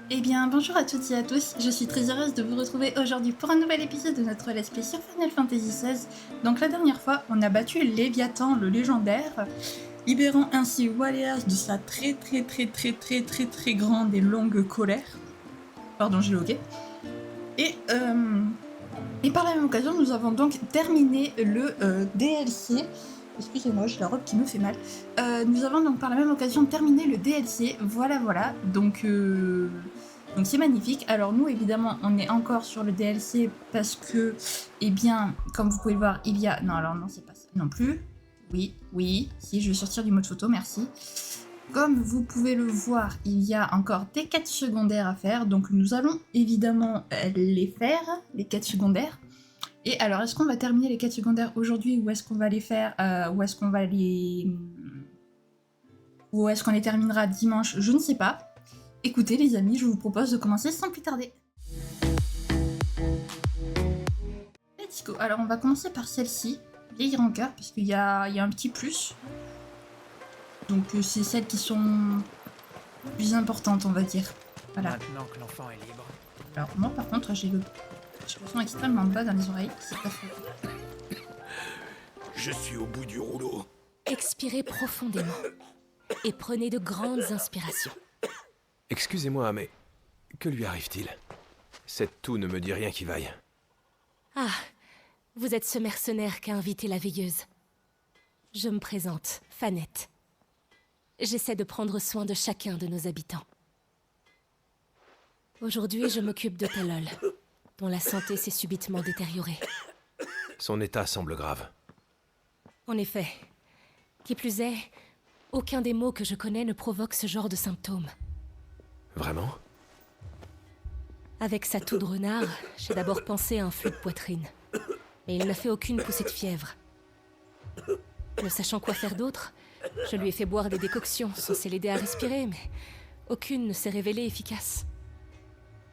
Eh bien, bonjour à toutes et à tous, je suis très heureuse de vous retrouver aujourd'hui pour un nouvel épisode de notre Let's Play sur Final Fantasy XVI. Donc la dernière fois, on a battu Léviathan, le légendaire, libérant ainsi Waléas de sa très grande et longue colère. Pardon, j'ai loqué. Et par la même occasion, nous avons donc terminé le DLC. Excusez-moi, j'ai la robe qui me fait mal. Nous avons donc par la même occasion terminé le DLC. Voilà. Donc c'est magnifique. Alors nous, évidemment, on est encore sur le DLC parce que, eh bien, comme vous pouvez le voir, il y a... Non, alors non, c'est pas ça non plus. Oui. Si, je vais sortir du mode photo, merci. Comme vous pouvez le voir, il y a encore des quêtes secondaires à faire, donc nous allons évidemment les faire, les quêtes secondaires. Et alors, est-ce qu'on va terminer les quêtes secondaires aujourd'hui, ou est-ce qu'on va les faire, ou est-ce qu'on les terminera dimanche? Je ne sais pas. Écoutez les amis, je vous propose de commencer sans plus tarder. Let's go. Alors on va commencer par celle-ci, vieille rancœur, parce qu'il y a un petit plus. Donc c'est celles qui sont plus importantes, on va dire. Voilà. Maintenant que l'enfant est libre. Alors moi par contre j'ai le son extrêmement bas dans les oreilles, c'est pas faux. Je suis au bout du rouleau. Expirez profondément et prenez de grandes inspirations. Excusez-moi, mais que lui arrive-t-il? Cette toux ne me dit rien qui vaille. Ah, vous êtes ce mercenaire qu'a invité la veilleuse. Je me présente, Fanette. J'essaie de prendre soin de chacun de nos habitants. Aujourd'hui, je m'occupe de Talol, dont la santé s'est subitement détériorée. Son état semble grave. En effet. Qui plus est, aucun des mots que je connais ne provoque ce genre de symptômes. Vraiment? Avec sa toux de renard, j'ai d'abord pensé à un flux de poitrine. Mais il n'a fait aucune poussée de fièvre. Ne sachant quoi faire d'autre, je lui ai fait boire des décoctions censées l'aider à respirer, mais aucune ne s'est révélée efficace.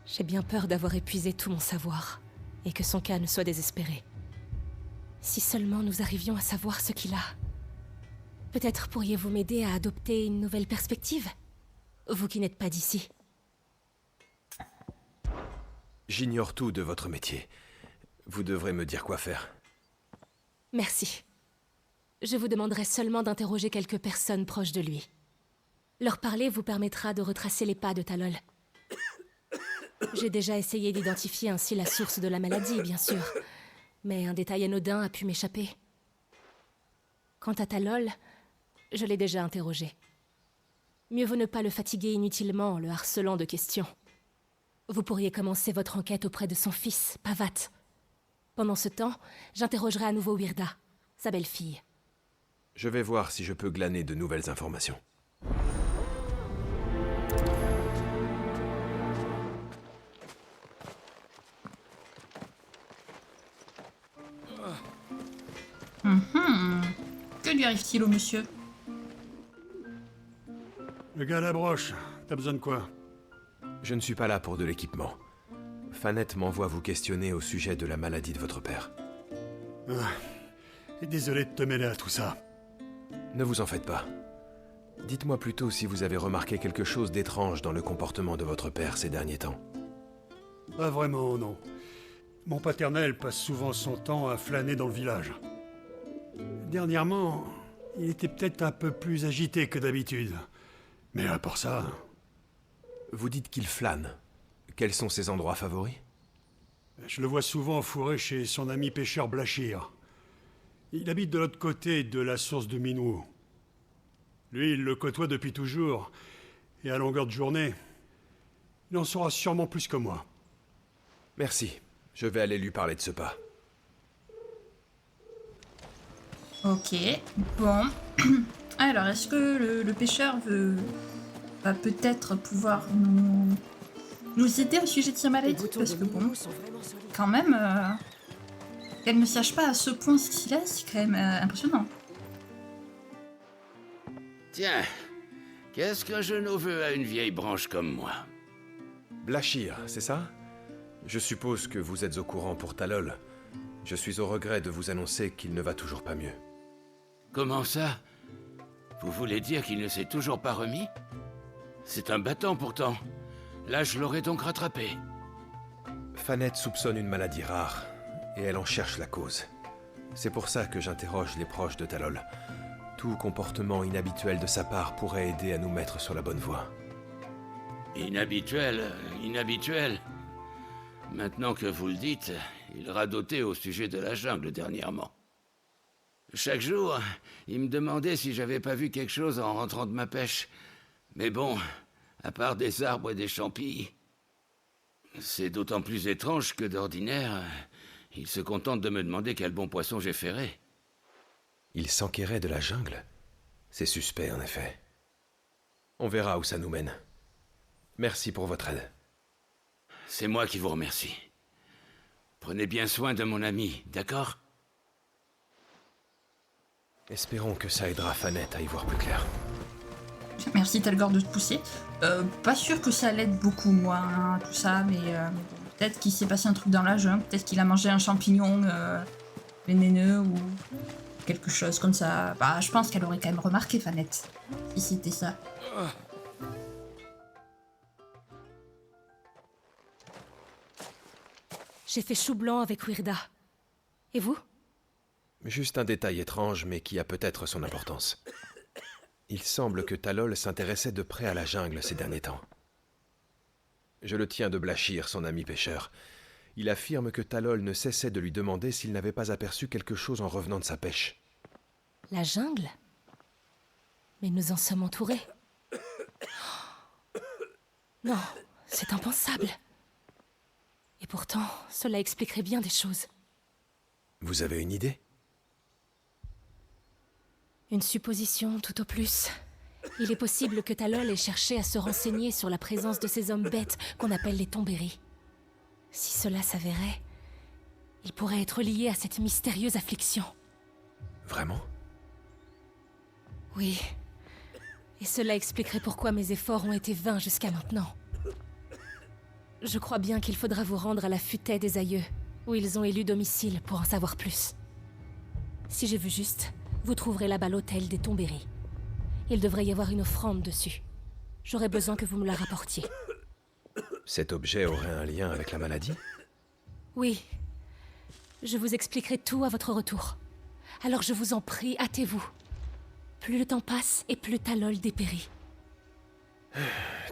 J'ai bien peur d'avoir épuisé tout mon savoir, et que son cas ne soit désespéré. Si seulement nous arrivions à savoir ce qu'il a. Peut-être pourriez-vous m'aider à adopter une nouvelle perspective? Vous qui n'êtes pas d'ici. J'ignore tout de votre métier. Vous devrez me dire quoi faire. Merci. Je vous demanderai seulement d'interroger quelques personnes proches de lui. Leur parler vous permettra de retracer les pas de Talol. J'ai déjà essayé d'identifier ainsi la source de la maladie, bien sûr. Mais un détail anodin a pu m'échapper. Quant à Talol, je l'ai déjà interrogé. Mieux vaut ne pas le fatiguer inutilement en le harcelant de questions. Vous pourriez commencer votre enquête auprès de son fils, Pavat. Pendant ce temps, j'interrogerai à nouveau Wirda, sa belle-fille. Je vais voir si je peux glaner de nouvelles informations. Que lui arrive-t-il au monsieur? Le gars à la broche, t'as besoin de quoi? Je ne suis pas là pour de l'équipement. Fanette m'envoie vous questionner au sujet de la maladie de votre père. Désolé de te mêler à tout ça. Ne vous en faites pas. Dites-moi plutôt si vous avez remarqué quelque chose d'étrange dans le comportement de votre père ces derniers temps. Pas vraiment, non. Mon paternel passe souvent son temps à flâner dans le village. Dernièrement, il était peut-être un peu plus agité que d'habitude. Mais à part ça... Vous dites qu'il flâne. Quels sont ses endroits favoris? Je le vois souvent fourré chez son ami pêcheur Blachir. Il habite de l'autre côté de la source de Minwu. Lui, il le côtoie depuis toujours, et à longueur de journée, il en saura sûrement plus que moi. Merci. Je vais aller lui parler de ce pas. Ok, bon. Alors, est-ce que le pêcheur va peut-être pouvoir nous aider au sujet de sa maladie? Parce que bon, quand même, qu'elle ne sache pas à ce point ce qu'il a, c'est quand même impressionnant. Tiens, qu'est-ce qu'un genou veut à une vieille branche comme moi? Blachir, c'est ça? Je suppose que vous êtes au courant pour Talol. Je suis au regret de vous annoncer qu'il ne va toujours pas mieux. Comment ça? Vous voulez dire qu'il ne s'est toujours pas remis? C'est un battant pourtant. Là, je l'aurais donc rattrapé. Fanette soupçonne une maladie rare, et elle en cherche la cause. C'est pour ça que j'interroge les proches de Talol. Tout comportement inhabituel de sa part pourrait aider à nous mettre sur la bonne voie. Inhabituel, inhabituel. Maintenant que vous le dites, il radotait au sujet de la jungle dernièrement. Chaque jour, il me demandait si j'avais pas vu quelque chose en rentrant de ma pêche. Mais bon, à part des arbres et des champis, c'est d'autant plus étrange que d'ordinaire, il se contente de me demander quel bon poisson j'ai ferré. Il s'enquérait de la jungle? C'est suspect, en effet. On verra où ça nous mène. Merci pour votre aide. C'est moi qui vous remercie. Prenez bien soin de mon ami, d'accord? Espérons que ça aidera Fanette à y voir plus clair. Merci Telgor de te pousser. Pas sûr que ça l'aide beaucoup, moi, hein, tout ça, mais peut-être qu'il s'est passé un truc dans la jungle, peut-être qu'il a mangé un champignon vénéneux ou quelque chose comme ça. Bah, je pense qu'elle aurait quand même remarqué, Fanette, si c'était ça. J'ai fait chou blanc avec Wyrda. Et vous? Juste un détail étrange, mais qui a peut-être son importance. Il semble que Talol s'intéressait de près à la jungle ces derniers temps. Je le tiens de Blachir, son ami pêcheur. Il affirme que Talol ne cessait de lui demander s'il n'avait pas aperçu quelque chose en revenant de sa pêche. La jungle? Mais nous en sommes entourés. Non, c'est impensable. Et pourtant, cela expliquerait bien des choses. Vous avez une idée? Une supposition, tout au plus. Il est possible que Talol ait cherché à se renseigner sur la présence de ces hommes bêtes qu'on appelle les Tombéry. Si cela s'avérait, il pourrait être lié à cette mystérieuse affliction. Vraiment? Oui. Et cela expliquerait pourquoi mes efforts ont été vains jusqu'à maintenant. Je crois bien qu'il faudra vous rendre à la futaie des aïeux, où ils ont élu domicile pour en savoir plus. Si j'ai vu juste, vous trouverez là-bas l'hôtel des Tombéry. Il devrait y avoir une offrande dessus. J'aurais besoin que vous me la rapportiez. Cet objet aurait un lien avec la maladie? Oui. Je vous expliquerai tout à votre retour. Alors je vous en prie, hâtez-vous. Plus le temps passe et plus Talol dépérit.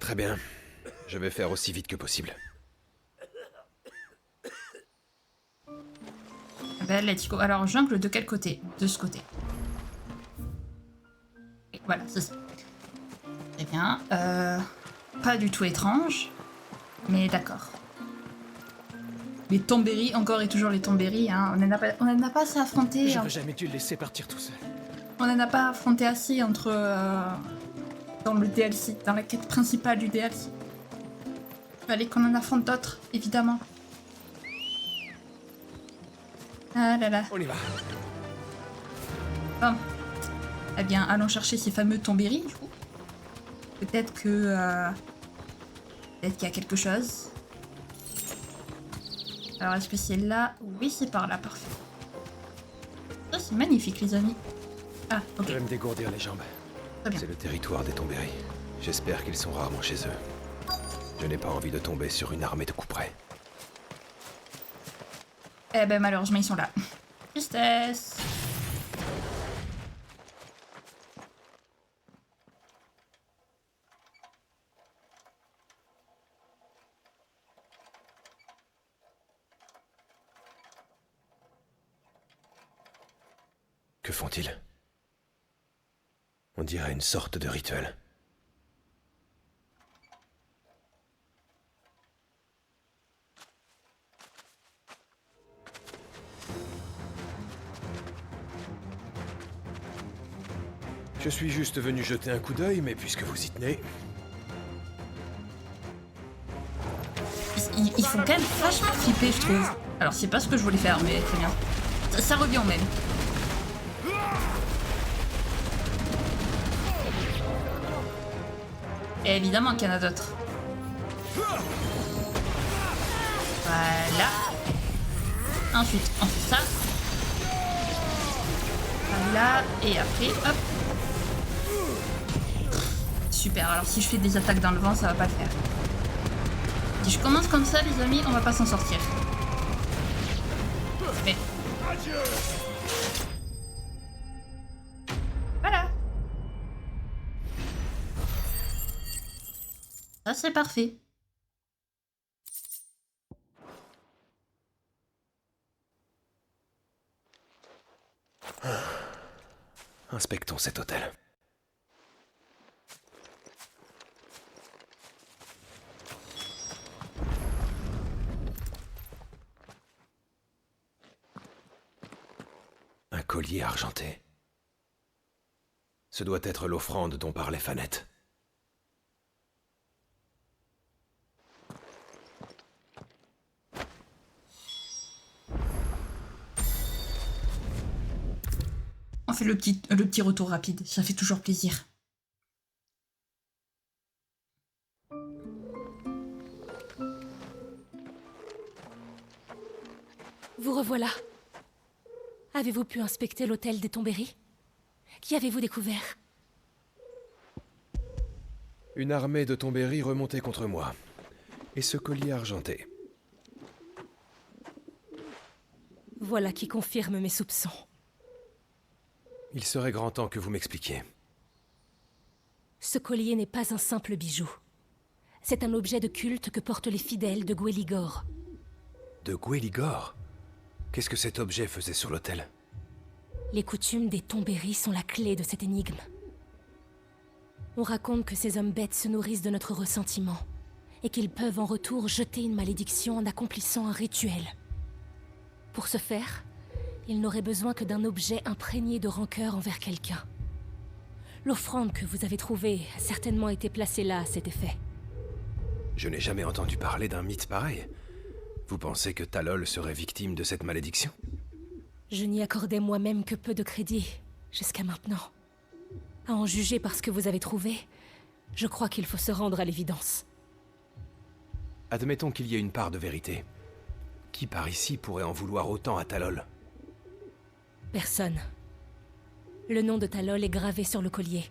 Très bien. Je vais faire aussi vite que possible. Ben, let's go. Alors, jungle de quel côté? De ce côté. Et voilà, c'est ça. Très bien. Pas du tout étrange. Mais d'accord. Les Tombéry, encore et toujours les Tombéry, hein. On en a pas assez affronté. J'aurais jamais dû le laisser partir tout seul. On en a pas affronté assez entre... dans le DLC, dans la quête principale du DLC. Il fallait qu'on en affronte d'autres, évidemment. Ah là là. On y va. Bon. Eh bien, allons chercher ces fameux Tombéry, du coup. Peut-être que... peut-être qu'il y a quelque chose. Alors, est-ce que c'est là? Oui, c'est par là, parfait. Ça, c'est magnifique, les amis. Ah, ok. Je vais me dégourdir les jambes. Très bien. C'est le territoire des Tombéry. J'espère qu'ils sont rarement chez eux. Je n'ai pas envie de tomber sur une armée de couperets. Eh ben, malheureusement, ils sont là. Tristesse. Que font-ils? On dirait une sorte de rituel. Je suis juste venu jeter un coup d'œil, mais puisque vous y tenez... Ils font quand même vachement flipper, je trouve. Alors, c'est pas ce que je voulais faire, mais très bien. Ça revient au même. Et évidemment qu'il y en a d'autres. Voilà. Ensuite, on fait ça. Voilà. Et après, hop. Super. Alors, si je fais des attaques dans le vent, ça va pas le faire. Si je commence comme ça, les amis, on va pas s'en sortir. Mais... Voilà. Ça, c'est parfait. Inspectons cet hôtel. Un collier argenté. Ce doit être l'offrande dont parlait Fanette. On fait le petit retour rapide, ça fait toujours plaisir. Vous revoilà. Avez-vous pu inspecter l'hôtel des Tombéry? Qui avez-vous découvert? Une armée de Tombéry remontait contre moi. Et ce collier argenté. Voilà qui confirme mes soupçons. Il serait grand temps que vous m'expliquiez. Ce collier n'est pas un simple bijou. C'est un objet de culte que portent les fidèles de Gweligor. De Gweligor? Qu'est-ce que cet objet faisait sur l'autel? Les coutumes des Tombéry sont la clé de cette énigme. On raconte que ces hommes bêtes se nourrissent de notre ressentiment, et qu'ils peuvent en retour jeter une malédiction en accomplissant un rituel. Pour ce faire, ils n'auraient besoin que d'un objet imprégné de rancœur envers quelqu'un. L'offrande que vous avez trouvée a certainement été placée là à cet effet. Je n'ai jamais entendu parler d'un mythe pareil. Vous pensez que Talol serait victime de cette malédiction? Je n'y accordais moi-même que peu de crédit, jusqu'à maintenant. À en juger par ce que vous avez trouvé, je crois qu'il faut se rendre à l'évidence. Admettons qu'il y ait une part de vérité. Qui par ici pourrait en vouloir autant à Talol? Personne. Le nom de Talol est gravé sur le collier.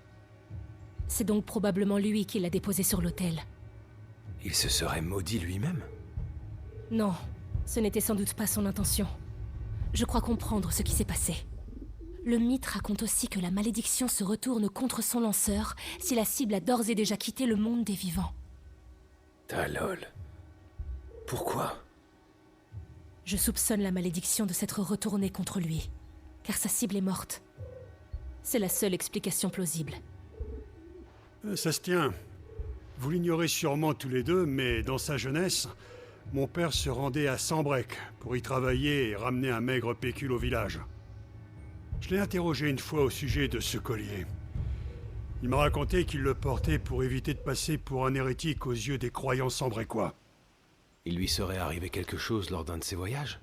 C'est donc probablement lui qui l'a déposé sur l'autel. Il se serait maudit lui-même? Non, ce n'était sans doute pas son intention. Je crois comprendre ce qui s'est passé. Le mythe raconte aussi que la malédiction se retourne contre son lanceur si la cible a d'ores et déjà quitté le monde des vivants. Talol. Pourquoi? Je soupçonne la malédiction de s'être retournée contre lui, car sa cible est morte. C'est la seule explication plausible. Ça se tient. Vous l'ignorez sûrement tous les deux, mais dans sa jeunesse, mon père se rendait à Sambrec pour y travailler et ramener un maigre pécule au village. Je l'ai interrogé une fois au sujet de ce collier. Il m'a raconté qu'il le portait pour éviter de passer pour un hérétique aux yeux des croyants sambrecois. Il lui serait arrivé quelque chose lors d'un de ses voyages?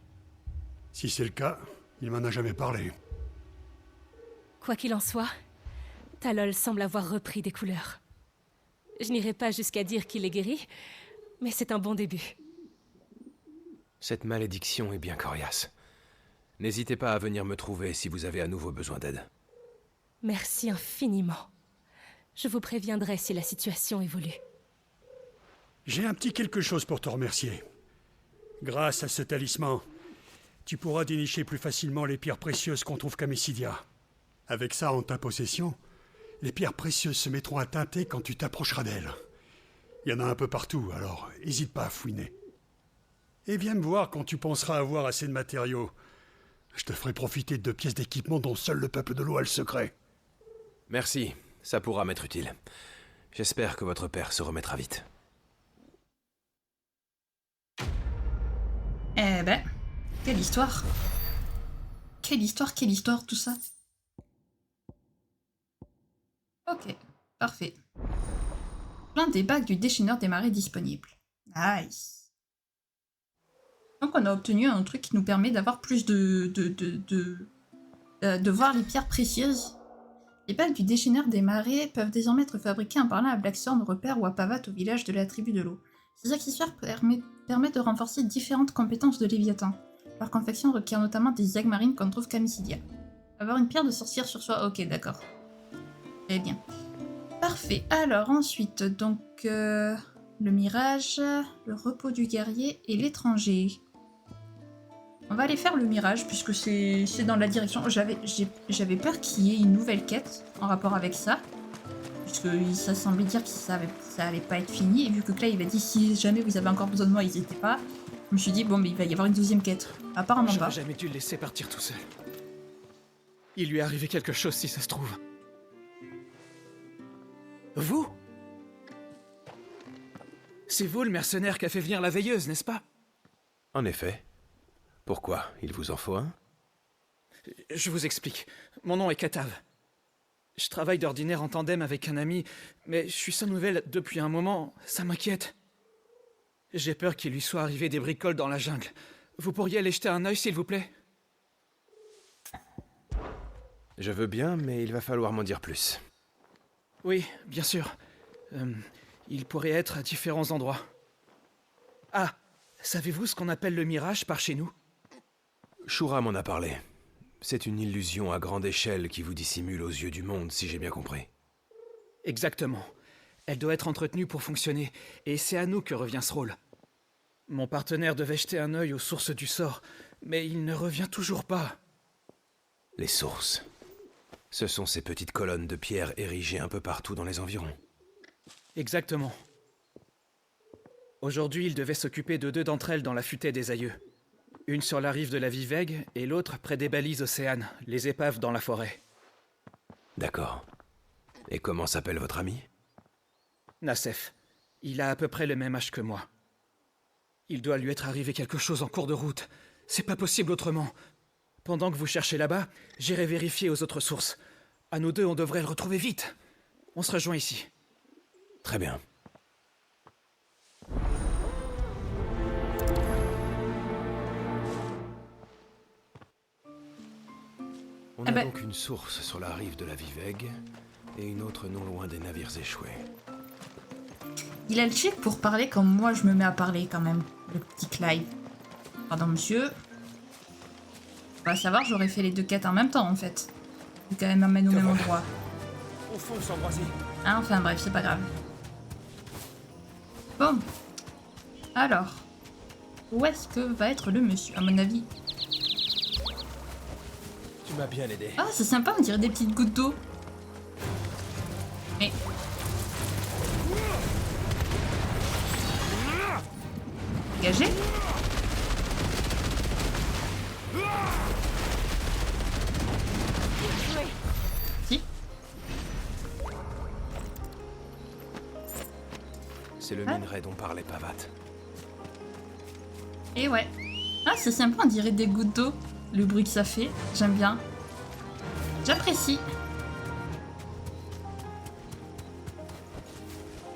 Si c'est le cas, il m'en a jamais parlé. Quoi qu'il en soit, Talol semble avoir repris des couleurs. Je n'irai pas jusqu'à dire qu'il est guéri, mais c'est un bon début. Cette malédiction est bien coriace. N'hésitez pas à venir me trouver si vous avez à nouveau besoin d'aide. Merci infiniment. Je vous préviendrai si la situation évolue. J'ai un petit quelque chose pour te remercier. Grâce à ce talisman, tu pourras dénicher plus facilement les pierres précieuses qu'on trouve qu'à Messidia. Avec ça en ta possession, les pierres précieuses se mettront à teinter quand tu t'approcheras d'elles. Il y en a un peu partout, alors n'hésite pas à fouiner. Et viens me voir quand tu penseras avoir assez de matériaux. Je te ferai profiter de pièces d'équipement dont seul le peuple de l'eau a le secret. Merci, ça pourra m'être utile. J'espère que votre père se remettra vite. Eh ben, quelle histoire. Quelle histoire, tout ça. Ok, parfait. Plein des bagues du déchaîneur des marées disponibles. Nice. Donc on a obtenu un truc qui nous permet d'avoir plus de voir les pierres précieuses. Les bagues du déchaîneur des marées peuvent désormais être fabriquées en parlant à Blackthorn, repère ou à Pavat au village de la tribu de l'eau. Ces accessoires permettent de renforcer différentes compétences de Léviathan. Leur confection requiert notamment des aigues marines qu'on trouve qu'à Messidia. Avoir une pierre de sorcière sur soi, ok d'accord. Très bien. Parfait. Alors ensuite, donc le mirage, le repos du guerrier et l'étranger. On va aller faire le mirage puisque c'est dans la direction. J'avais peur qu'il y ait une nouvelle quête en rapport avec ça. Puisque ça semblait dire que ça allait pas être fini. Et vu que Clay il a dit si jamais vous avez encore besoin de moi, ils étaient pas. Je me suis dit bon mais il va y avoir une deuxième quête. Apparemment pas. J'aurais jamais dû le laisser partir tout seul. Il lui est arrivé quelque chose si ça se trouve. Vous? C'est vous le mercenaire qui a fait venir la veilleuse, n'est-ce pas? En effet. Pourquoi? Il vous en faut un? Je vous explique. Mon nom est Catav. Je travaille d'ordinaire en tandem avec un ami, mais je suis sans nouvelles depuis un moment, ça m'inquiète. J'ai peur qu'il lui soit arrivé des bricoles dans la jungle. Vous pourriez aller jeter un œil, s'il vous plaît? Je veux bien, mais il va falloir m'en dire plus. Oui, bien sûr. Il pourrait être à différents endroits. Ah, savez-vous ce qu'on appelle le mirage par chez nous? Shura m'en a parlé. C'est une illusion à grande échelle qui vous dissimule aux yeux du monde, si j'ai bien compris. Exactement. Elle doit être entretenue pour fonctionner, et c'est à nous que revient ce rôle. Mon partenaire devait jeter un œil aux sources du sort, mais il ne revient toujours pas. Les sources. Ce sont ces petites colonnes de pierre érigées un peu partout dans les environs. Exactement. Aujourd'hui, il devait s'occuper de 2 d'entre elles dans la futaie des aïeux. Une sur la rive de la Vivègue, et l'autre près des balises océanes, les épaves dans la forêt. D'accord. Et comment s'appelle votre ami? Nassef. Il a à peu près le même âge que moi. Il doit lui être arrivé quelque chose en cours de route. C'est pas possible autrement. Pendant que vous cherchez là-bas, j'irai vérifier aux autres sources. À nous deux, on devrait le retrouver vite. On se rejoint ici. Très bien. On a donc une source sur la rive de la Vivègue et une autre non loin des navires échoués. Il a le chic pour parler comme moi je me mets à parler quand même, le petit Clive. Pardon monsieur. Va savoir, j'aurais fait les 2 quêtes en même temps en fait. Il quand même amène au même endroit. Au fond, s'embraser. Hein, enfin bref, c'est pas grave. Bon. Alors. Où est-ce que va être le monsieur, à mon avis? Tu m'as bien aidé. Ah, c'est sympa, on dirait des petites gouttes d'eau. Mais... Dégagez. Si. C'est le minerai dont parlait Pavat. Et ouais. Ah, c'est sympa, on dirait des gouttes d'eau. Le bruit que ça fait, j'aime bien. J'apprécie.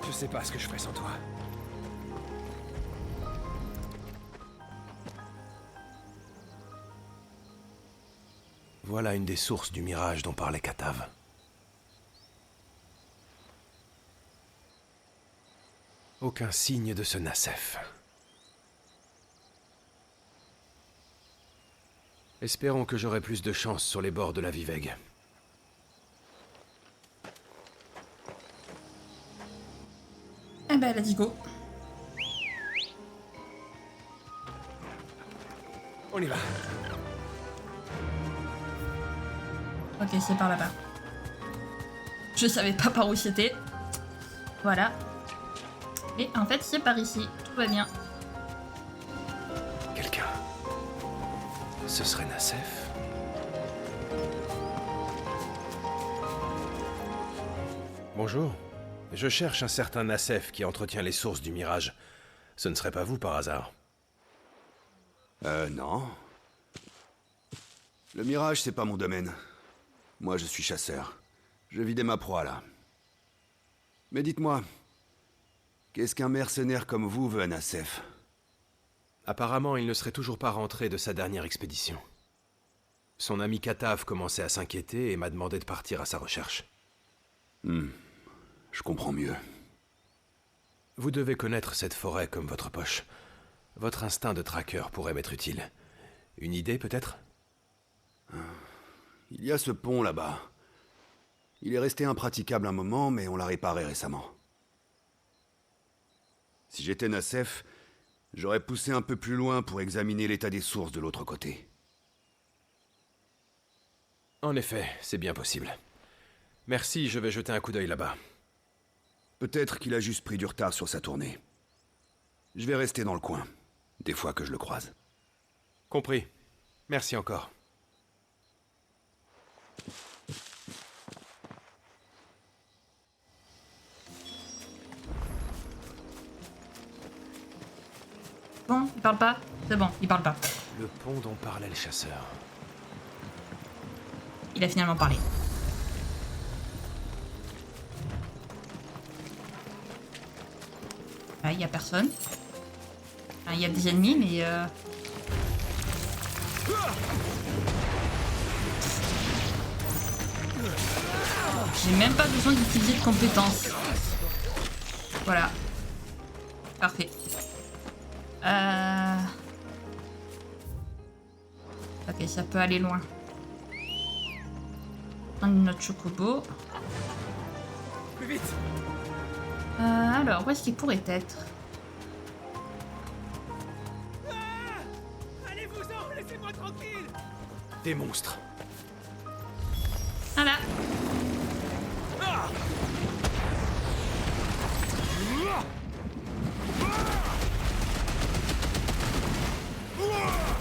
Je sais pas ce que je ferais sans toi. Voilà une des sources du mirage dont parlait Catav. Aucun signe de ce Nassef. Espérons que j'aurai plus de chance sur les bords de la Vivègue. Eh ben, let's go. On y va. Ok, c'est par là-bas. Je savais pas par où c'était. Voilà. Et en fait, c'est par ici. Tout va bien. Quelqu'un. Ce serait Nassef? Bonjour. Je cherche un certain Nassef qui entretient les sources du mirage. Ce ne serait pas vous par hasard? Non. Le mirage, c'est pas mon domaine. Moi, je suis chasseur. Je vidais ma proie, là. Mais dites-moi, qu'est-ce qu'un mercenaire comme vous veut à Nassef? Apparemment, il ne serait toujours pas rentré de sa dernière expédition. Son ami Catav commençait à s'inquiéter et m'a demandé de partir à sa recherche. Je comprends mieux. Vous devez connaître cette forêt comme votre poche. Votre instinct de tracker pourrait m'être utile. Une idée, peut-être? Il y a ce pont là-bas. Il est resté impraticable un moment, mais on l'a réparé récemment. Si j'étais Nassef, j'aurais poussé un peu plus loin pour examiner l'état des sources de l'autre côté. En effet, c'est bien possible. Merci, je vais jeter un coup d'œil là-bas. Peut-être qu'il a juste pris du retard sur sa tournée. Je vais rester dans le coin, des fois que je le croise. Compris. Merci encore. Bon, il parle pas? C'est bon, il parle pas. Le pont dont parlait le chasseur. Il a finalement parlé. Ah, il y a personne. Enfin, il y a des ennemis, mais j'ai même pas besoin d'utiliser de compétences. Voilà. Parfait. Ok, ça peut aller loin. Prendre notre chocobo. Plus vite! Alors, où est-ce qu'il pourrait être? Allez-vous-en! Laissez-moi tranquille! Des monstres. Voilà.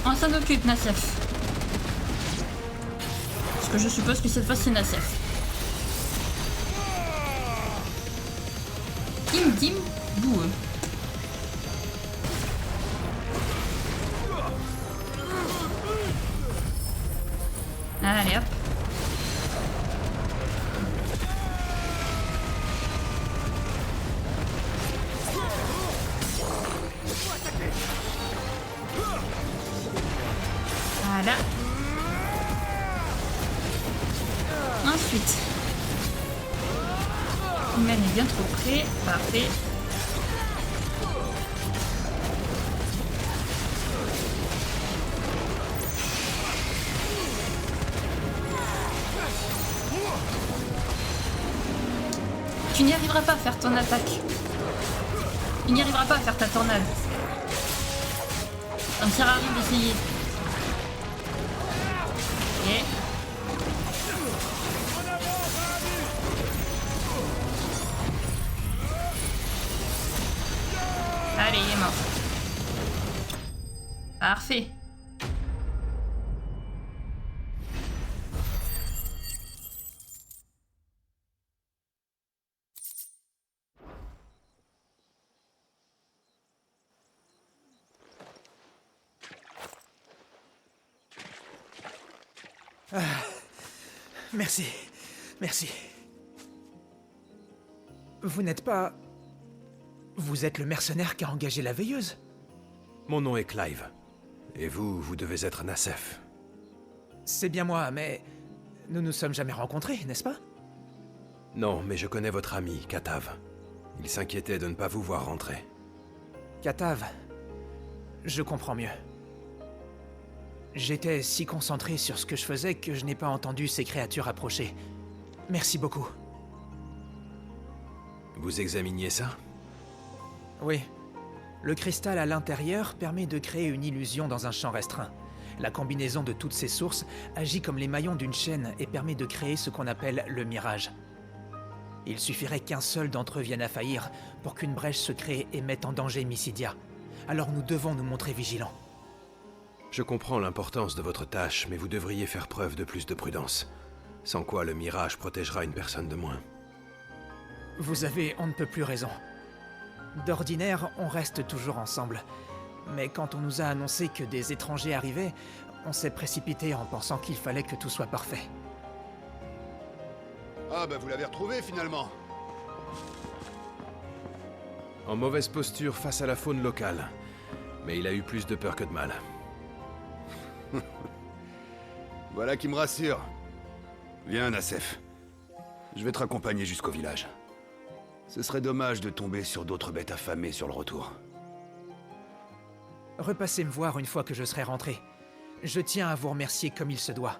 On s'en occupe, Nassef. Parce que je suppose que cette fois c'est Nassef. Dim boueux. Allez hop. Voilà. Ensuite. Il est bien trop près. Parfait. Tu n'y arriveras pas à faire ton attaque. Il n'y arrivera pas à faire ta tornade. Ça me sert à rien d'essayer. Ok. Allez, il est mort. Parfait. Merci. Merci. Vous n'êtes pas... Vous êtes le mercenaire qui a engagé la veilleuse? Mon nom est Clive. Et vous, vous devez être Nassef. C'est bien moi, mais... Nous nous sommes jamais rencontrés, n'est-ce pas? Non, mais je connais votre ami, Katav. Il s'inquiétait de ne pas vous voir rentrer. Katav... Je comprends mieux. J'étais si concentré sur ce que je faisais que je n'ai pas entendu ces créatures approcher. Merci beaucoup. Vous examiniez ça? Oui. Le cristal à l'intérieur permet de créer une illusion dans un champ restreint. La combinaison de toutes ces sources agit comme les maillons d'une chaîne et permet de créer ce qu'on appelle le mirage. Il suffirait qu'un seul d'entre eux vienne à faillir pour qu'une brèche se crée et mette en danger Mysidia. Alors nous devons nous montrer vigilants. Je comprends l'importance de votre tâche, mais vous devriez faire preuve de plus de prudence. Sans quoi le mirage protégera une personne de moins. Vous avez on ne peut plus raison. D'ordinaire, on reste toujours ensemble. Mais quand on nous a annoncé que des étrangers arrivaient, on s'est précipité en pensant qu'il fallait que tout soit parfait. Ah bah vous l'avez retrouvé finalement. En mauvaise posture face à la faune locale. Mais il a eu plus de peur que de mal. Voilà qui me rassure. Viens, Nassef. Je vais te raccompagner jusqu'au village. Ce serait dommage de tomber sur d'autres bêtes affamées sur le retour. Repassez me voir une fois que je serai rentré. Je tiens à vous remercier comme il se doit.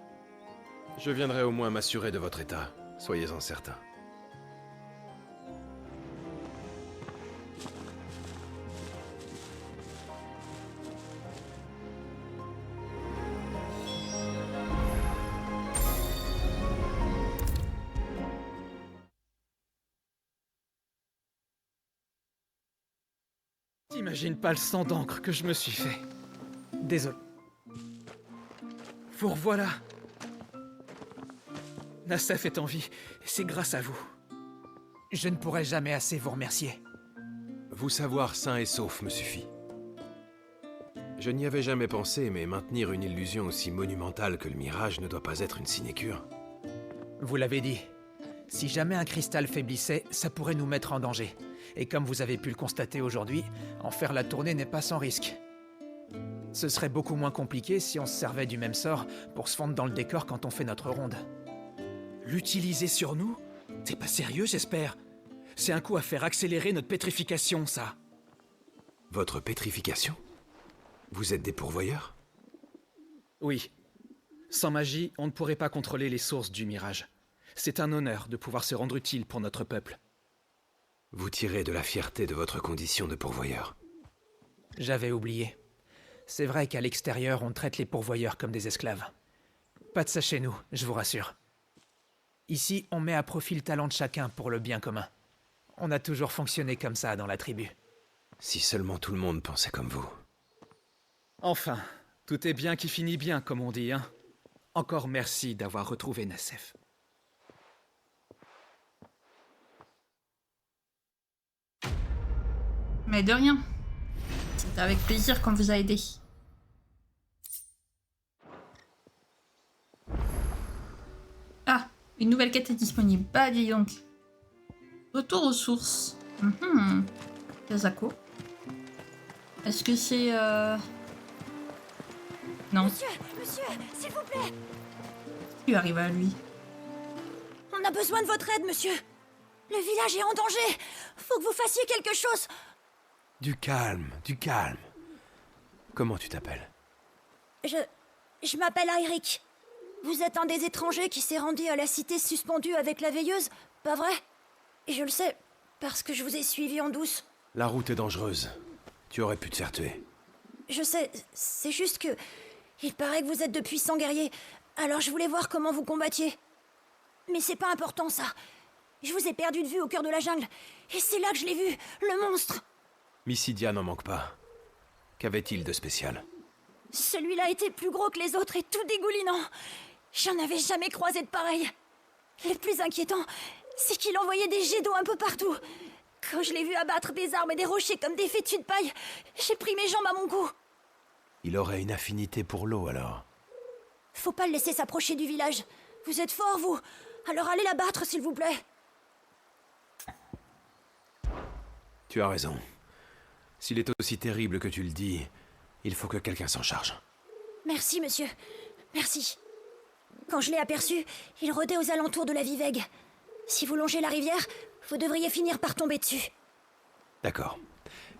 Je viendrai au moins m'assurer de votre état. Soyez-en certain. T'imagines pas le sang d'encre que je me suis fait. Désolé. Vous revoilà. Nassef est en vie, et c'est grâce à vous. Je ne pourrai jamais assez vous remercier. Vous savoir sain et sauf me suffit. Je n'y avais jamais pensé, mais maintenir une illusion aussi monumentale que le mirage ne doit pas être une sinécure. Vous l'avez dit. Si jamais un cristal faiblissait, ça pourrait nous mettre en danger. Et comme vous avez pu le constater aujourd'hui, en faire la tournée n'est pas sans risque. Ce serait beaucoup moins compliqué si on se servait du même sort pour se fondre dans le décor quand on fait notre ronde. L'utiliser sur nous? T'es pas sérieux, j'espère? C'est un coup à faire accélérer notre pétrification, ça. Votre pétrification? Vous êtes des pourvoyeurs? Oui. Sans magie, on ne pourrait pas contrôler les sources du mirage. C'est un honneur de pouvoir se rendre utile pour notre peuple. Vous tirez de la fierté de votre condition de pourvoyeur. J'avais oublié. C'est vrai qu'à l'extérieur, on traite les pourvoyeurs comme des esclaves. Pas de ça chez nous, je vous rassure. Ici, on met à profit le talent de chacun pour le bien commun. On a toujours fonctionné comme ça dans la tribu. Si seulement tout le monde pensait comme vous. Enfin, tout est bien qui finit bien, comme on dit, hein. Encore merci d'avoir retrouvé Nassef. Mais de rien. C'était avec plaisir qu'on vous a aidé. Ah, une nouvelle quête est disponible. Bah dis donc. Retour aux sources. Kazako. Est-ce que c'est Non. Monsieur, s'il vous plaît. Il lui arrive à lui. On a besoin de votre aide, monsieur. Le village est en danger. Faut que vous fassiez quelque chose. Du calme, du calme. Comment tu t'appelles? Je m'appelle Airic. Vous êtes un des étrangers qui s'est rendu à la cité suspendue avec la veilleuse, pas vrai? Et je le sais, parce que je vous ai suivi en douce. La route est dangereuse. Tu aurais pu te faire tuer. Je sais, c'est juste que... Il paraît que vous êtes de puissants guerriers, alors je voulais voir comment vous combattiez. Mais c'est pas important, ça. Je vous ai perdu de vue au cœur de la jungle, et c'est là que je l'ai vu, le monstre. Mysidia n'en manque pas. Qu'avait-il de spécial? Celui-là était plus gros que les autres et tout dégoulinant. J'en avais jamais croisé de pareil. Le plus inquiétant, c'est qu'il envoyait des jets d'eau un peu partout. Quand je l'ai vu abattre des arbres et des rochers comme des fétus de paille, j'ai pris mes jambes à mon cou. Il aurait une affinité pour l'eau, alors. Faut pas le laisser s'approcher du village. Vous êtes fort, vous. Alors allez l'abattre, s'il vous plaît. Tu as raison. S'il est aussi terrible que tu le dis, il faut que quelqu'un s'en charge. Merci, monsieur. Merci. Quand je l'ai aperçu, il rôdait aux alentours de la Vivègue. Si vous longez la rivière, vous devriez finir par tomber dessus. D'accord.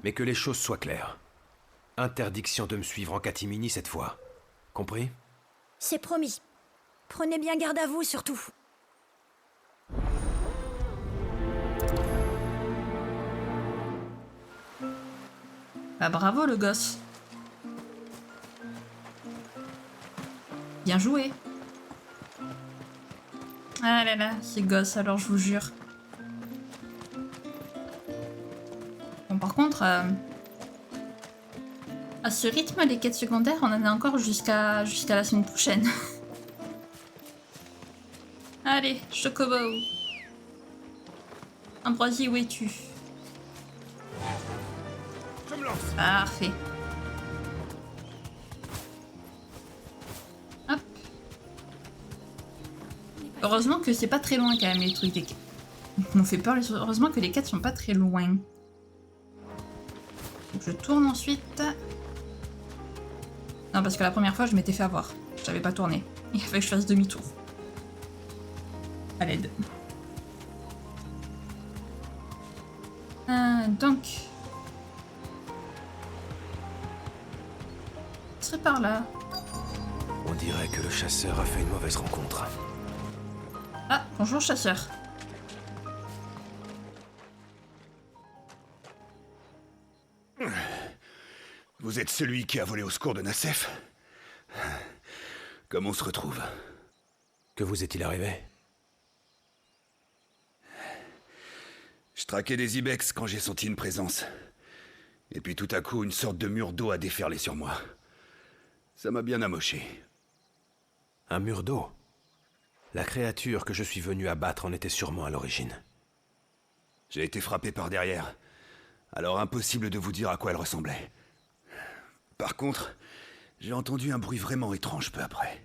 Mais que les choses soient claires. Interdiction de me suivre en catimini cette fois. Compris? C'est promis. Prenez bien garde à vous, surtout. Bah bravo le gosse. Bien joué. Ah là là, ces gosses, alors je vous jure. Bon par contre, à ce rythme, les quêtes secondaires, on en a encore jusqu'à la semaine prochaine. Allez, Chocobo. Ambroisie, où es-tu? Parfait. Hop. Heureusement que c'est pas très loin quand même les trucs des quêtes. Ils m'ont fait peur, heureusement que les quêtes sont pas très loin. Donc je tourne ensuite. Non parce que la première fois je m'étais fait avoir. Je savais pas tourner. Il a fallu que je fasse demi-tour. À l'aide. Donc... Ce serait par là. On dirait que le chasseur a fait une mauvaise rencontre. Ah, bonjour chasseur. Vous êtes celui qui a volé au secours de Nassef? Comment on se retrouve? Que vous est-il arrivé? Je traquais des ibex quand j'ai senti une présence. Et puis tout à coup, une sorte de mur d'eau a déferlé sur moi. Ça m'a bien amoché. Un mur d'eau. La créature que je suis venu abattre en était sûrement à l'origine. J'ai été frappé par derrière. Alors impossible de vous dire à quoi elle ressemblait. Par contre, j'ai entendu un bruit vraiment étrange peu après.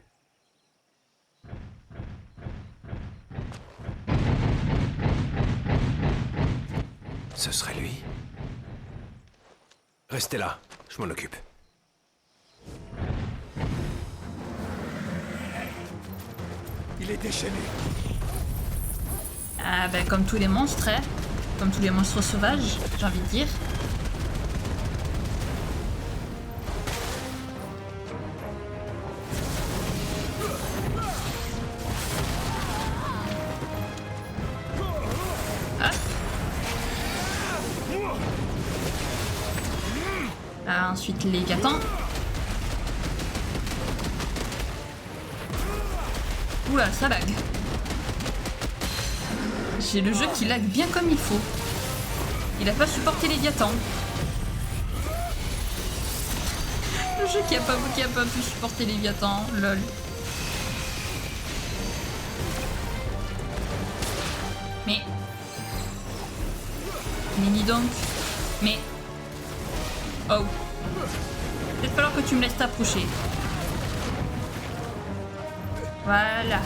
Ce serait lui. Restez là, je m'en occupe. Il est déchaîné. Ah ben comme tous les monstres, hein. Comme tous les monstres sauvages, j'ai envie de dire. Ah, ensuite les Léviathans. Oula, ça lag. J'ai le jeu qui lag bien comme il faut. Il a pas supporté les Léviathans. Le jeu qui a pas pu supporter les Léviathans, lol. Mais dis donc. Mais oh. Peut-être falloir que tu me laisses t'approcher. Voilà.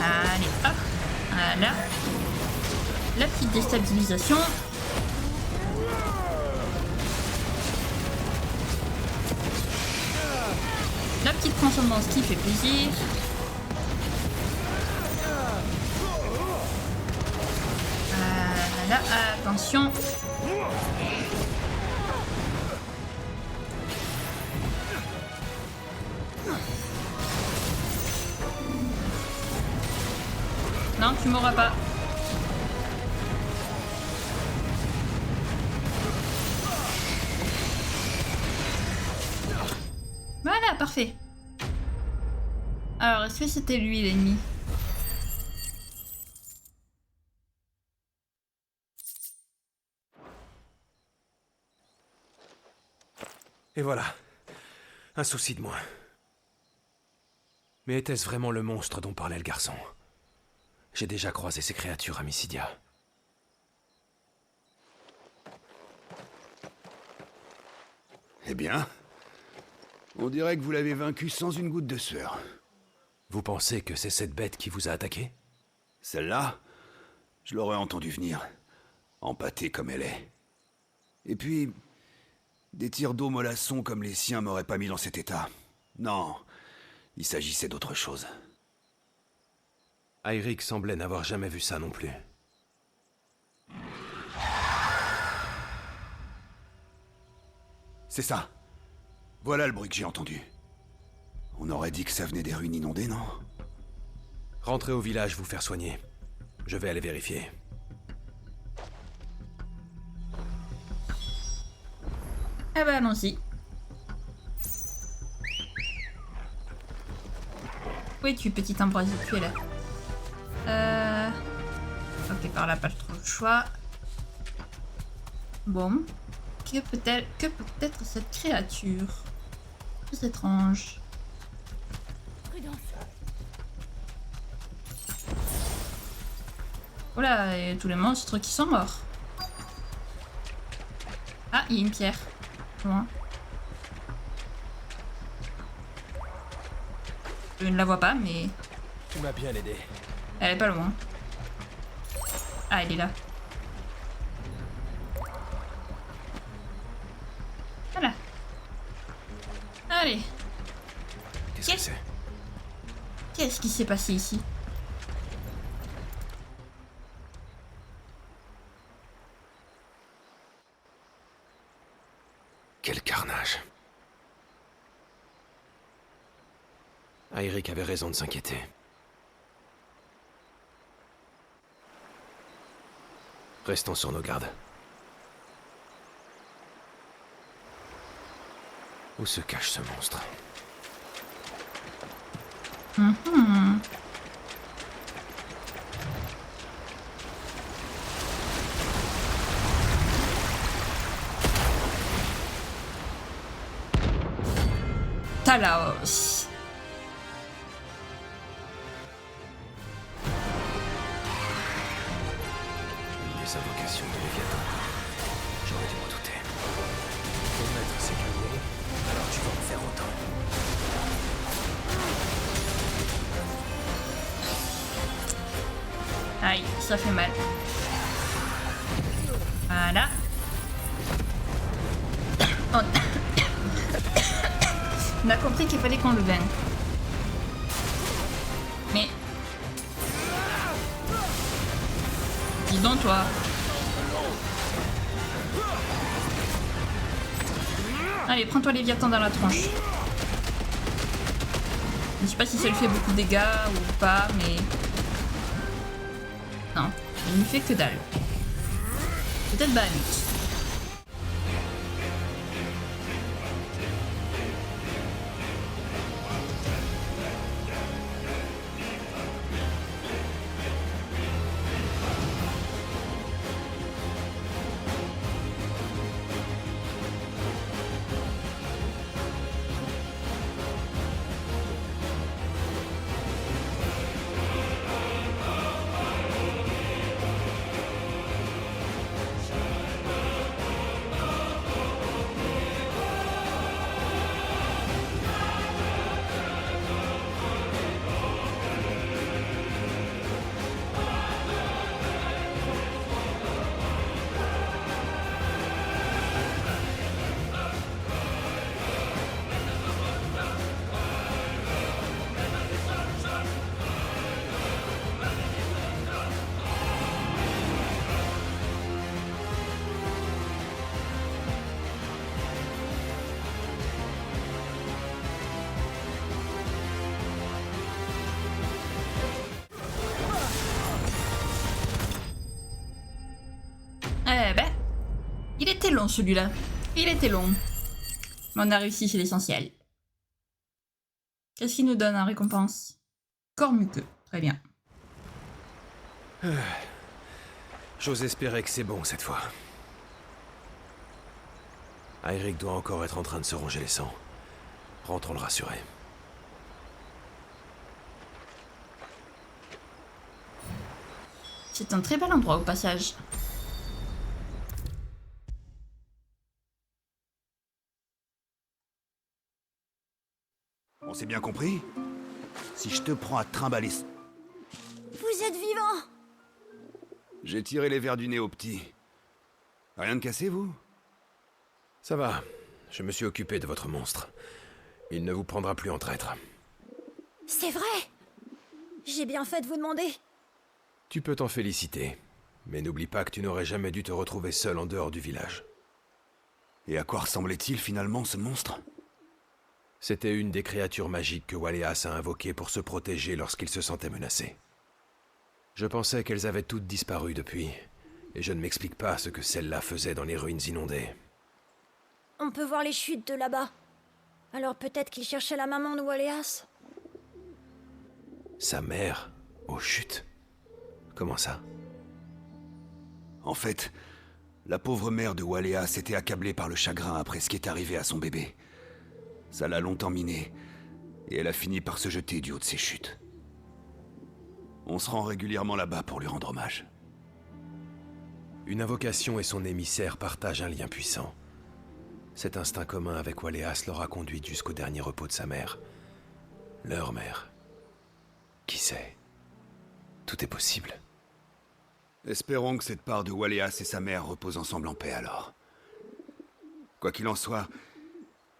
Allez, hop. Voilà. La petite déstabilisation. La petite transcendance qui fait plaisir. Voilà, attention. Non, tu m'auras pas. Voilà, parfait. Alors, est-ce que c'était lui l'ennemi? Et voilà. Un souci de moins. Mais était-ce vraiment le monstre dont parlait le garçon? J'ai déjà croisé ces créatures à Mysidia. Eh bien, on dirait que vous l'avez vaincu sans une goutte de sueur. Vous pensez que c'est cette bête qui vous a attaqué? Celle-là, je l'aurais entendu venir, empâtée comme elle est. Et puis, des tirs d'eau mollassons comme les siens m'auraient pas mis dans cet état. Non, il s'agissait d'autre chose. Airic semblait n'avoir jamais vu ça non plus. C'est ça. Voilà le bruit que j'ai entendu. On aurait dit que ça venait des ruines inondées, non? Rentrez au village vous faire soigner. Je vais aller vérifier. Ah bah allons-y. Oui, tu petit Ambroisie, tu es là. Ok, par là, pas trop le choix. Bon. Que peut-être cette créature? Plus étrange. Prudence. Voilà, et tous les monstres qui sont morts. Ah, il y a une pierre. Loin. Je ne la vois pas, mais Tu m'as bien aidé. elle est pas loin. Ah, elle est là. Voilà. Allez. Qu'est-ce que c'est? Qu'est-ce qui s'est passé ici? Quel carnage. Airic avait raison de s'inquiéter. Restons sur nos gardes. Où se cache ce monstre? Talaos. Les invocations de Léviathan. J'aurais dû m'en douter. Ton maître s'est calmé, alors tu vas en faire autant. Aïe, ça fait mal. Voilà. On a compris qu'il fallait qu'on le gagne. Mais... Dis donc toi. Allez, prends-toi Léviathan dans la tronche. Je sais pas si ça lui fait beaucoup de dégâts ou pas, mais... Non, il ne fait que dalle. Peut-être Bahamut. Eh ben, il était long celui-là. Il était long. Mais on a réussi, c'est l'essentiel. Qu'est-ce qu'il nous donne en récompense? Corps muqueux. Très bien. J'ose espérer que c'est bon cette fois. Airic doit encore être en train de se ronger les sangs. Rentrons le rassurer. C'est un très bel endroit au passage. On s'est bien compris? Si je te prends à trimballer... Vous êtes vivant! J'ai tiré les vers du nez au petit. Rien de cassé, vous? Ça va. Je me suis occupé de votre monstre. Il ne vous prendra plus en traître. C'est vrai! J'ai bien fait de vous demander. Tu peux t'en féliciter. Mais n'oublie pas que tu n'aurais jamais dû te retrouver seul en dehors du village. Et à quoi ressemblait-il finalement, ce monstre? C'était une des créatures magiques que Waléas a invoquées pour se protéger lorsqu'il se sentait menacé. Je pensais qu'elles avaient toutes disparu depuis, et je ne m'explique pas ce que celle-là faisait dans les ruines inondées. On peut voir les chutes de là-bas. Alors peut-être qu'il cherchait la maman de Waléas. Sa mère, aux chutes? Comment ça? En fait, la pauvre mère de Waléas était accablée par le chagrin après ce qui est arrivé à son bébé. Ça l'a longtemps minée, et elle a fini par se jeter du haut de ses chutes. On se rend régulièrement là-bas pour lui rendre hommage. Une invocation et son émissaire partagent un lien puissant. Cet instinct commun avec Waléas l'aura conduite jusqu'au dernier repos de sa mère. Leur mère. Qui sait? Tout est possible. Espérons que cette part de Waléas et sa mère reposent ensemble en paix alors. Quoi qu'il en soit,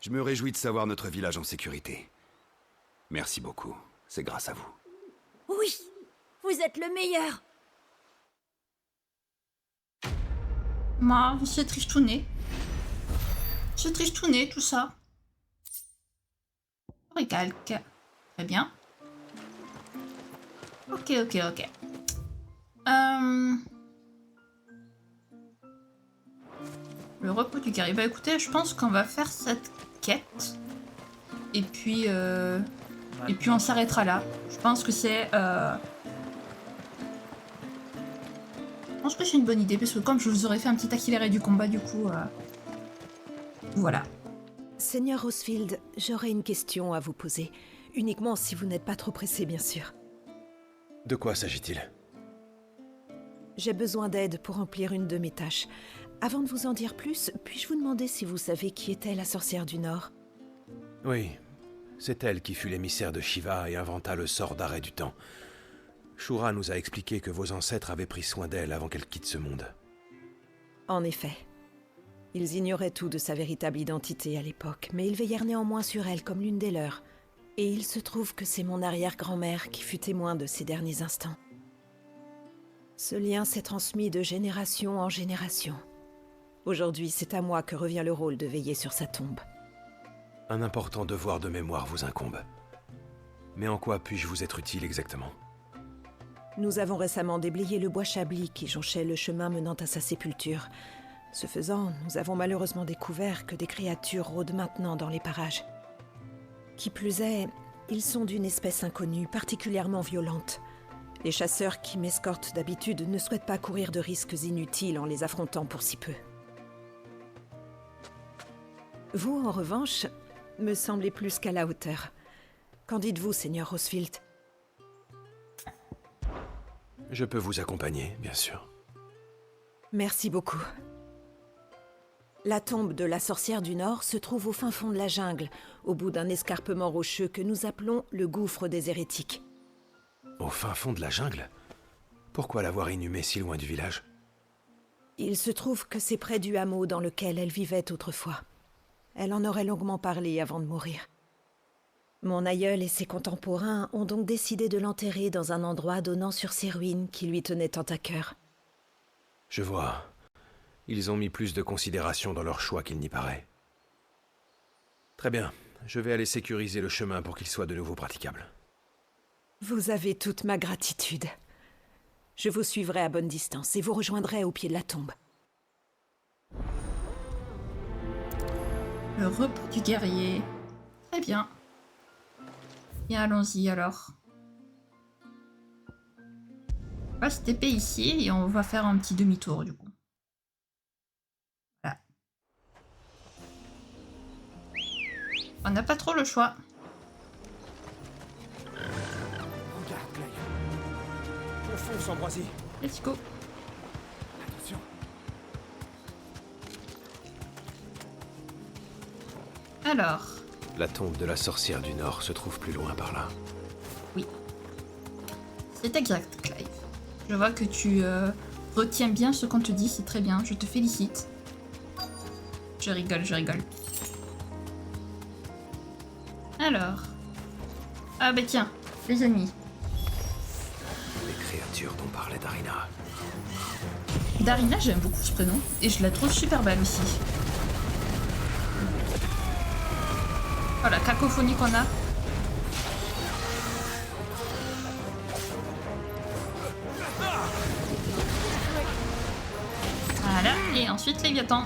je me réjouis de savoir notre village en sécurité. Merci beaucoup, c'est grâce à vous. Oui, vous êtes le meilleur. Moi, c'est tristouné. C'est tristouné tout ça. Recalque. Très bien. Ok. Le repos du guerrier. Bah écoutez, je pense qu'on va faire cette quête. Et puis on s'arrêtera là. Je pense que c'est... Je pense que c'est une bonne idée, parce que comme je vous aurais fait un petit accéléré du combat, du coup... Voilà. Seigneur Rosfield, j'aurais une question à vous poser. Uniquement si vous n'êtes pas trop pressé, bien sûr. De quoi s'agit-il? J'ai besoin d'aide pour remplir une de mes tâches. Avant de vous en dire plus, puis-je vous demander si vous savez qui était la sorcière du Nord? Oui, c'est elle qui fut l'émissaire de Shiva et inventa le sort d'arrêt du temps. Shura nous a expliqué que vos ancêtres avaient pris soin d'elle avant qu'elle quitte ce monde. En effet. Ils ignoraient tout de sa véritable identité à l'époque, mais ils veillèrent néanmoins sur elle comme l'une des leurs. Et il se trouve que c'est mon arrière-grand-mère qui fut témoin de ces derniers instants. Ce lien s'est transmis de génération en génération. Aujourd'hui, c'est à moi que revient le rôle de veiller sur sa tombe. Un important devoir de mémoire vous incombe. Mais en quoi puis-je vous être utile exactement? Nous avons récemment déblayé le bois Chablis qui jonchait le chemin menant à sa sépulture. Ce faisant, nous avons malheureusement découvert que des créatures rôdent maintenant dans les parages. Qui plus est, ils sont d'une espèce inconnue, particulièrement violente. Les chasseurs qui m'escortent d'habitude ne souhaitent pas courir de risques inutiles en les affrontant pour si peu. Vous, en revanche, me semblez plus qu'à la hauteur. Qu'en dites-vous, Seigneur Rosfield? Je peux vous accompagner, bien sûr. Merci beaucoup. La tombe de la sorcière du Nord se trouve au fin fond de la jungle, au bout d'un escarpement rocheux que nous appelons le gouffre des hérétiques. Au fin fond de la jungle? Pourquoi l'avoir inhumée si loin du village? Il se trouve que c'est près du hameau dans lequel elle vivait autrefois. Elle en aurait longuement parlé avant de mourir. Mon aïeul et ses contemporains ont donc décidé de l'enterrer dans un endroit donnant sur ces ruines qui lui tenaient tant à cœur. Je vois. Ils ont mis plus de considération dans leur choix qu'il n'y paraît. Très bien. Je vais aller sécuriser le chemin pour qu'il soit de nouveau praticable. Vous avez toute ma gratitude. Je vous suivrai à bonne distance et vous rejoindrai au pied de la tombe. Le repos du guerrier. Très bien. Bien, allons-y alors. On va se taper ici et on va faire un petit demi-tour du coup. Voilà. On n'a pas trop le choix. Regarde, Clive. On fonce, Ambroisie. Let's go. Attention. Alors. La tombe de la sorcière du Nord se trouve plus loin par là. Oui. C'est exact, Clive. Je vois que tu retiens bien ce qu'on te dit, c'est très bien, je te félicite. Je rigole, je rigole. Alors. Ah bah tiens, les amis. Les créatures dont parlait Darina. Darina, j'aime beaucoup ce prénom, et je la trouve super belle aussi. Oh la cacophonie qu'on a. Voilà, et ensuite Léviathan.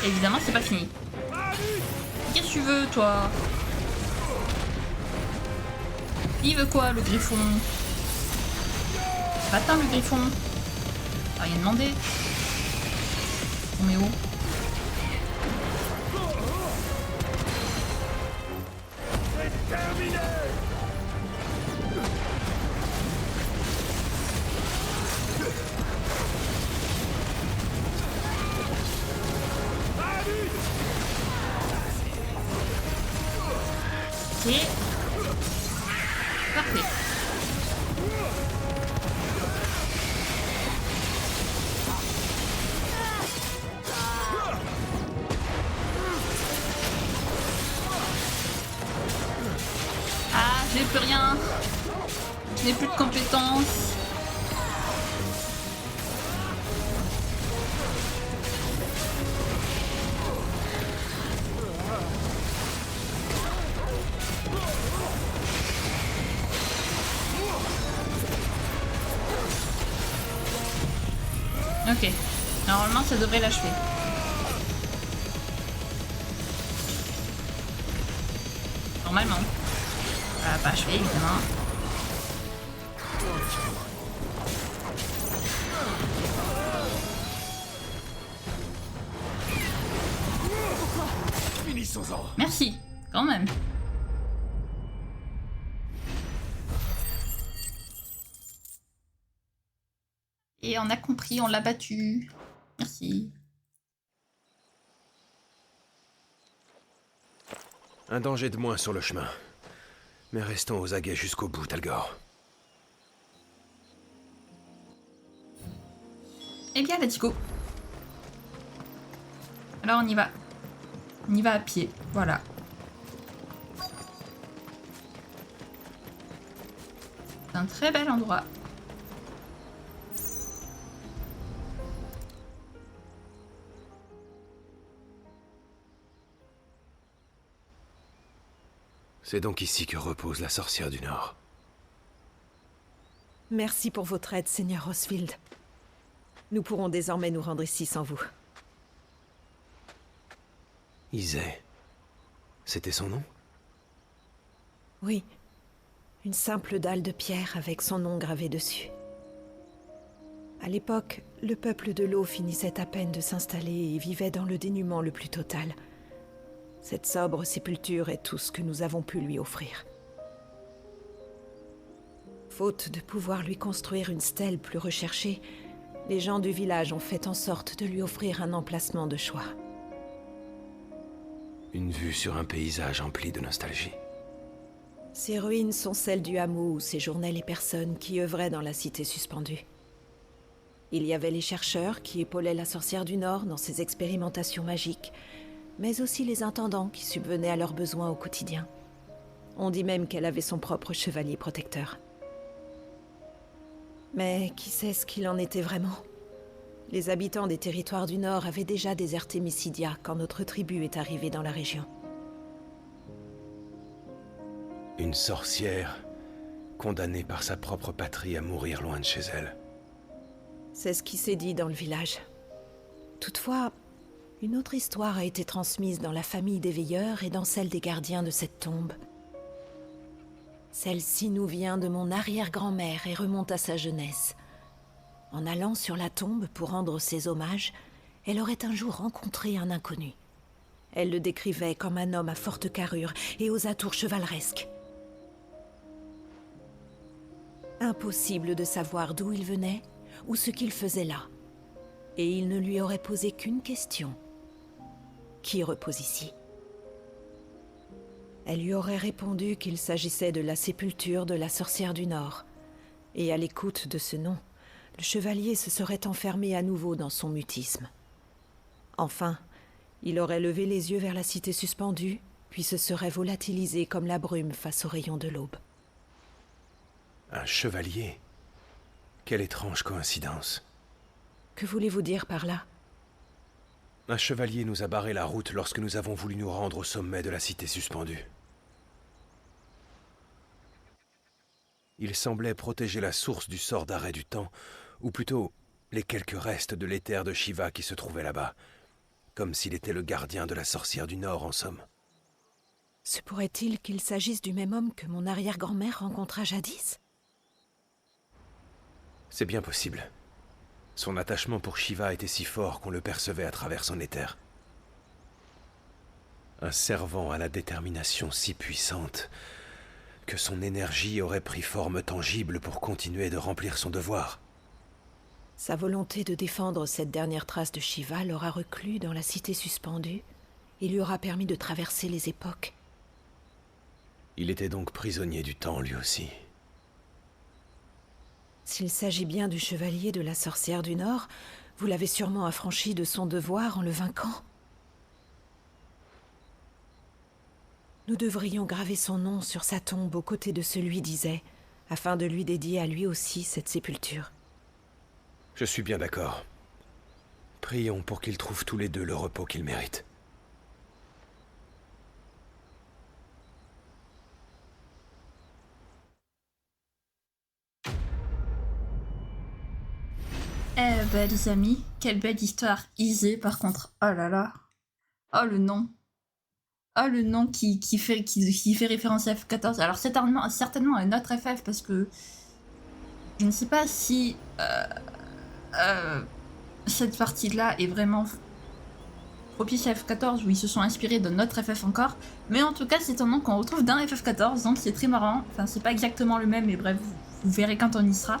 Évidemment, c'est pas fini. Qu'est-ce que tu veux, toi? Il veut quoi, le griffon? Va-t'en, le griffon. T'as rien demandé. On met où? Ok. Parfait. Ah, j'ai plus rien. Je n'ai plus de compétences. Ok. Normalement, ça devrait l'achever. Normalement. Ça va pas achever, évidemment. Finissons-en. Merci, quand même. Et on a compris, on l'a battu. Merci. Un danger de moins sur le chemin. Mais restons aux aguets jusqu'au bout, Talgor. Eh bien, let's go. Alors, on y va. On y va à pied, voilà. C'est un très bel endroit. C'est donc ici que repose la sorcière du Nord. Merci pour votre aide, Seigneur Rosfield. Nous pourrons désormais nous rendre ici sans vous. Isée. C'était son nom? Oui. Une simple dalle de pierre avec son nom gravé dessus. À l'époque, le peuple de l'eau finissait à peine de s'installer et vivait dans le dénuement le plus total. Cette sobre sépulture est tout ce que nous avons pu lui offrir. Faute de pouvoir lui construire une stèle plus recherchée, les gens du village ont fait en sorte de lui offrir un emplacement de choix. Une vue sur un paysage empli de nostalgie. Ces ruines sont celles du hameau où séjournaient les personnes qui œuvraient dans la cité suspendue. Il y avait les chercheurs qui épaulaient la sorcière du Nord dans ses expérimentations magiques, mais aussi les intendants qui subvenaient à leurs besoins au quotidien. On dit même qu'elle avait son propre chevalier protecteur. Mais qui sait ce qu'il en était vraiment? Les habitants des territoires du Nord avaient déjà déserté Mysidia quand notre tribu est arrivée dans la région. Une sorcière condamnée par sa propre patrie à mourir loin de chez elle. C'est ce qui s'est dit dans le village. Toutefois, une autre histoire a été transmise dans la famille des veilleurs et dans celle des gardiens de cette tombe. Celle-ci nous vient de mon arrière-grand-mère et remonte à sa jeunesse. En allant sur la tombe pour rendre ses hommages, elle aurait un jour rencontré un inconnu. Elle le décrivait comme un homme à forte carrure et aux atours chevaleresques. Impossible de savoir d'où il venait ou ce qu'il faisait là. Et il ne lui aurait posé qu'une question. Qui repose ici? Elle lui aurait répondu qu'il s'agissait de la sépulture de la sorcière du Nord. Et à l'écoute de ce nom, le chevalier se serait enfermé à nouveau dans son mutisme. Enfin, il aurait levé les yeux vers la cité suspendue, puis se serait volatilisé comme la brume face aux rayons de l'aube. Un chevalier? Quelle étrange coïncidence. Que voulez-vous dire par là? Un chevalier nous a barré la route lorsque nous avons voulu nous rendre au sommet de la cité suspendue. Il semblait protéger la source du sort d'arrêt du temps, ou plutôt les quelques restes de l'éther de Shiva qui se trouvaient là-bas, comme s'il était le gardien de la sorcière du Nord en somme. Se pourrait-il qu'il s'agisse du même homme que mon arrière-grand-mère rencontra jadis? C'est bien possible. Son attachement pour Shiva était si fort qu'on le percevait à travers son éther. Un servant à la détermination si puissante que son énergie aurait pris forme tangible pour continuer de remplir son devoir. Sa volonté de défendre cette dernière trace de Shiva l'aura reclus dans la cité suspendue et lui aura permis de traverser les époques. Il était donc prisonnier du temps lui aussi. S'il s'agit bien du chevalier de la sorcière du Nord, vous l'avez sûrement affranchi de son devoir en le vainquant. Nous devrions graver son nom sur sa tombe aux côtés de celui d'Isée, afin de lui dédier à lui aussi cette sépulture. Je suis bien d'accord. Prions pour qu'ils trouvent tous les deux le repos qu'ils méritent. Eh ben les amis, quelle belle histoire. Isée par contre, oh là là. Oh le nom. Oh le nom qui fait référence à F14. Alors certainement à notre FF parce que je ne sais pas si cette partie-là est vraiment Office FF14 où ils se sont inspirés de notre FF encore. Mais en tout cas, c'est un nom qu'on retrouve dans FF14, donc c'est très marrant. Enfin, c'est pas exactement le même, mais bref, vous verrez quand on y sera.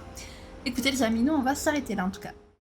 Écoutez les amis, nous on va s'arrêter là en tout cas.